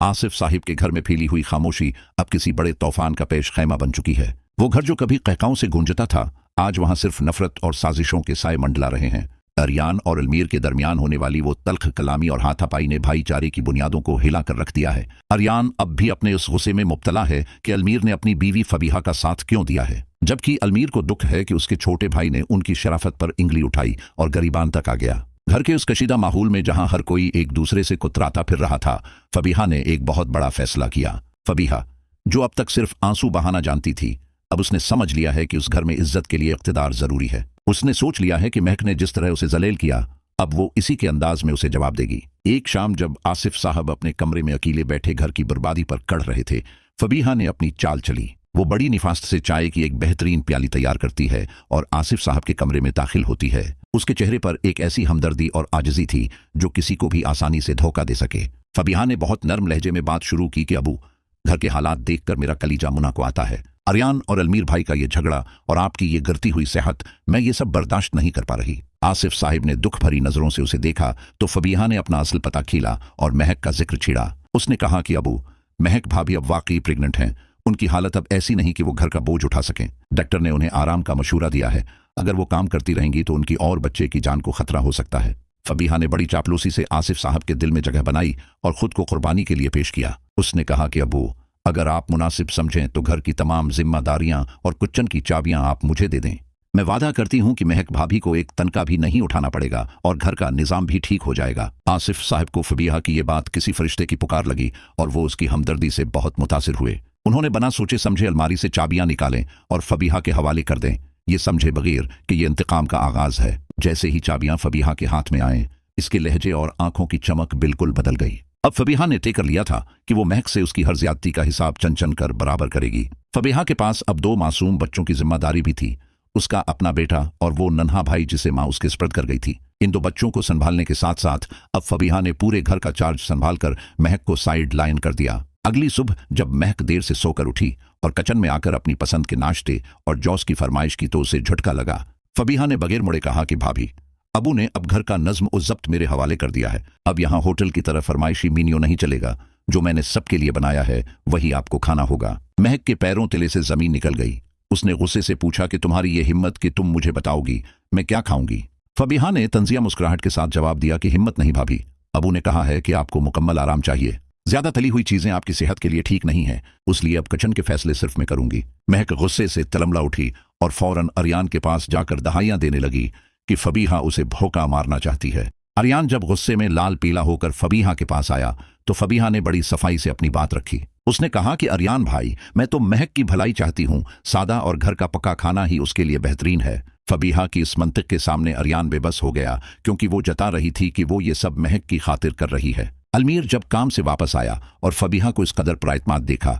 आसिफ साहिब के घर में फैली हुई खामोशी अब किसी बड़े तूफान का पेश खैमा बन चुकी है। वो घर जो कभी कहकाओं से गूंजता था, आज वहां सिर्फ नफरत और साजिशों के साए मंडला रहे हैं। अरियान और अलमीर के दरमियान होने वाली वो तल्ख कलामी और हाथापाई ने भाईचारे की बुनियादों को हिला कर रख दिया है। अरियान अब भी अपने उस गुस्से में मुब्तला है कि अलमीर ने अपनी बीवी फबीहा का साथ क्यों दिया है, जबकि अलमीर को दुख है कि उसके छोटे भाई ने उनकी शराफत पर इंगली उठाई और गरीबान तक आ गया। घर के उस कशीदा माहौल में जहां हर कोई एक दूसरे से कुतराता फिर रहा था, फबीहा ने एक बहुत बड़ा फैसला किया। फबीहा, जो अब तक सिर्फ आंसू बहाना जानती थी, अब उसने समझ लिया है कि उस घर में इज्जत के लिए इख्तिदार जरूरी है। उसने सोच लिया है कि महक ने जिस तरह उसे जलील किया, अब वो इसी के अंदाज में उसे जवाब देगी। एक शाम जब आसिफ साहब अपने कमरे में अकेले बैठे घर की बर्बादी पर कड़ रहे थे, फबीहा ने अपनी चाल चली। वो बड़ी निफास्त से चाय की एक बेहतरीन प्याली तैयार करती है और आसिफ साहब के कमरे में दाखिल होती है। उसके चेहरे पर एक ऐसी हमदर्दी और आजिज़ी थी जो किसी को भी आसानी से धोखा दे सके। फबीहा ने बहुत नर्म लहजे में बात शुरू की कि अबू, घर के हालात देखकर मेरा कलीजा मुना को आता है। अरियान और अलमीर भाई का ये झगड़ा और आपकी ये गिरती हुई सेहत, मैं ये सब बर्दाश्त नहीं कर पा रही। आसिफ साहिब ने दुख भरी नजरों से उसे देखा तो फबीहा ने अपना असल पता खीला और महक का जिक्र छेड़ा। उसने कहा कि अबू, महक भाभी अब वाकई प्रेग्नेंट हैं। उनकी हालत अब ऐसी नहीं कि वो घर का बोझ उठा सकें। डॉक्टर ने उन्हें आराम का मशूरा दिया है। अगर वो काम करती रहेंगी तो उनकी और बच्चे की जान को खतरा हो सकता है। फबीहा ने बड़ी चापलूसी से आसिफ साहब के दिल में जगह बनाई और खुद को कुर्बानी के लिए पेश किया। उसने कहा कि अबू, अगर आप मुनासिब समझें तो घर की तमाम जिम्मेदारियां और किचन की चाबियां आप मुझे दे दें। मैं वादा करती हूं कि महक भाभी को एक तनका भी नहीं उठाना पड़ेगा और घर का निजाम भी ठीक हो जाएगा। आसिफ साहब को फबीहा की ये बात किसी फरिश्ते की पुकार लगी और वो उसकी हमदर्दी से बहुत मुतासिर हुए। उन्होंने बना सोचे समझे अलमारी से चाबियां निकालें और फबीहा के हवाले कर दें, ये समझे बगैर कि ये इंतकाम का आगाज है। जैसे ही चाबियां फबीहा के हाथ में आए, इसके लहजे और आंखों की चमक बिल्कुल बदल गई। अब फबीहा ने तय कर लिया था कि वो महक से उसकी हर ज्यादती का हिसाब चन चन कर बराबर करेगी। फबीहा के पास अब 2 मासूम बच्चों की जिम्मेदारी भी थी, उसका अपना बेटा और वो नन्हा भाई जिसे माँ उसके स्पर्द कर गई थी। इन 2 बच्चों को संभालने के साथ साथ अब फबीहा ने पूरे घर का चार्ज संभाल कर महक को साइड लाइन कर दिया। अगली सुबह जब महक देर से सोकर उठी और किचन में आकर अपनी पसंद के नाश्ते और जौस की फरमाइश की तो उसे झटका लगा। फबीहा ने बगैर मुड़े कहा कि भाभी, अबू ने अब घर का नज्म और जब्त मेरे हवाले कर दिया है। अब यहाँ होटल की तरह फरमाइशी मीन्यू नहीं चलेगा। जो मैंने सबके लिए बनाया है वही आपको खाना होगा। महक के पैरों तले से जमीन निकल गई। उसने गुस्से से पूछा कि तुम्हारी ये हिम्मत कि तुम मुझे बताओगी मैं क्या खाऊंगी। फबीहा ने तंजिया मुस्कुराहट के साथ जवाब दिया कि हिम्मत नहीं भाभी, अबू ने कहा है कि आपको मुकम्मल आराम चाहिए। ज्यादा तली हुई चीजें आपकी सेहत के लिए ठीक नहीं है, इसलिए अब किचन के फैसले सिर्फ मैं करूंगी। महक गुस्से से तलमला उठी और फौरन अरियान के पास जाकर दहाइयां देने लगी कि फबीहा उसे भौंका मारना चाहती है। अरियान जब गुस्से में लाल पीला होकर फबीहा के पास आया तो फबीहा ने बड़ी सफाई से अपनी बात रखी। उसने कहा कि अरियान भाई, मैं तो महक की भलाई चाहती हूँ। सादा और घर का पका खाना ही उसके लिए बेहतरीन है। फबीहा की इस मंतिक के सामने अरियान बेबस हो गया, क्योंकि वो जता रही थी कि वो ये सब महक की खातिर कर रही है। अलमीर जब काम से वापस आया और फबीहा को इस कदर पुरएतमाद देखा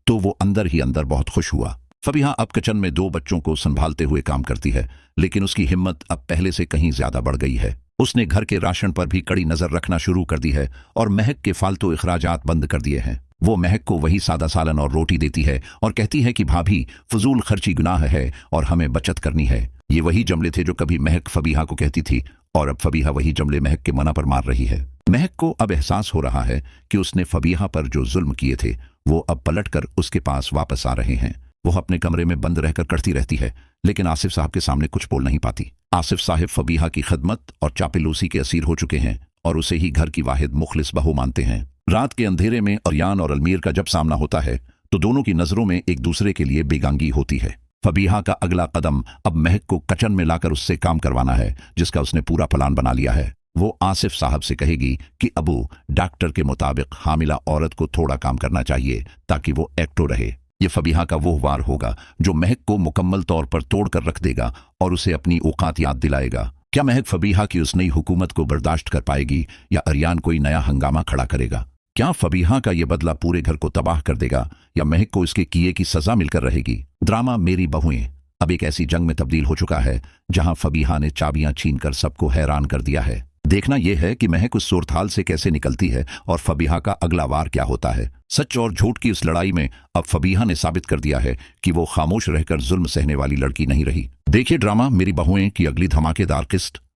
तो वो अंदर ही अंदर बहुत खुश हुआ। फबीहा अब किचन में 2 बच्चों को संभालते हुए काम करती है, लेकिन उसकी हिम्मत अब पहले से कहीं ज्यादा बढ़ गई है। उसने घर के राशन पर भी कड़ी नजर रखना शुरू कर दी है और महक के फालतू इखराजात बंद कर दिए हैं। वो महक को वही सादा सालन और रोटी देती है और कहती है कि भाभी, फजूल खर्ची गुनाह है और हमें बचत करनी है। ये वही जमले थे जो कभी महक फबीहा को कहती थी और अब फबीहा वही जमले महक के मना पर मार रही है। महक को अब एहसास हो रहा है कि उसने फबीहा पर जो जुल्म किए थे वो अब पलटकर उसके पास वापस आ रहे हैं। वो अपने कमरे में बंद रहकर करती रहती है, लेकिन आसिफ साहब के सामने कुछ बोल नहीं पाती। आसिफ साहब फबीहा की खदमत और चापलूसी के असीर हो चुके हैं और उसे ही घर की वाहिद मुखलिस बहू मानते हैं। रात के अंधेरे में अरियान और अलमीर का जब सामना होता है तो दोनों की नजरों में एक दूसरे के लिए बेगांगी होती है। फबीहा का अगला कदम अब महक को किचन में लाकर उससे काम करवाना है, जिसका उसने पूरा प्लान बना लिया है। वो आसिफ साहब से कहेगी कि अबू, डॉक्टर के मुताबिक हामिला औरत को थोड़ा काम करना चाहिए ताकि वो एक्टिव रहे। ये फबीहा का वो वार होगा जो महक को मुकम्मल तौर पर तोड़कर रख देगा और उसे अपनी औकात याद दिलाएगा। क्या महक फबीहा की उस नई हुकूमत को बर्दाश्त कर पाएगी या अरियान कोई नया हंगामा खड़ा करेगा? क्या फबीहा का यह बदला पूरे घर को तबाह कर देगा या महक को इसके किए की सजा मिलकर रहेगी? ड्रामा मेरी बहुएं अब एक ऐसी जंग में तब्दील हो चुका है जहां फबीहा ने चाबियां छीनकर सबको हैरान कर दिया है। देखना यह है कि महक उस सूरत-हाल से कैसे निकलती है और फबीहा का अगला वार क्या होता है। सच और झूठ की इस लड़ाई में अब फबीहा ने साबित कर दिया है कि वो खामोश रहकर जुल्म सहने वाली लड़की नहीं रही। देखिए ड्रामा मेरी बहुएं की अगली धमाकेदार किस्त।